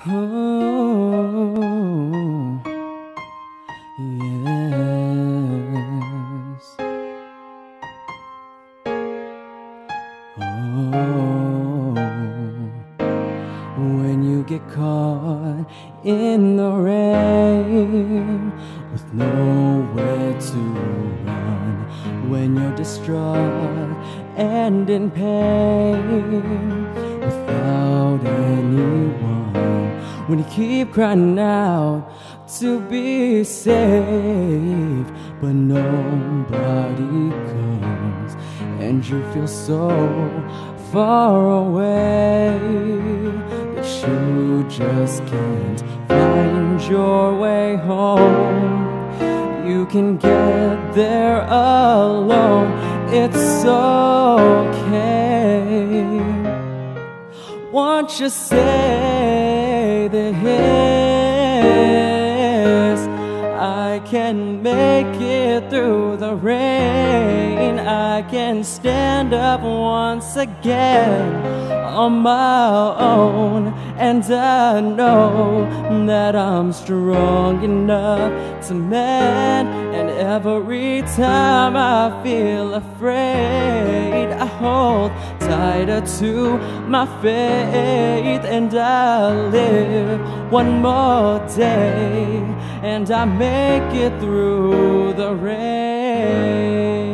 Oh, yes. Oh, when you get caught in the rain with nowhere to run, when you're distraught and in pain without anyone, when you keep crying out to be saved, but nobody comes, and you feel so far away that you just can't find your way home. You can get there alone, it's okay. Won't you say this? I can make it through the rain. I can stand up once again on my own, and I know that I'm strong enough to mend. And every time I feel afraid, I hold tighter to my faith, and I live one more day, and I make it through the rain.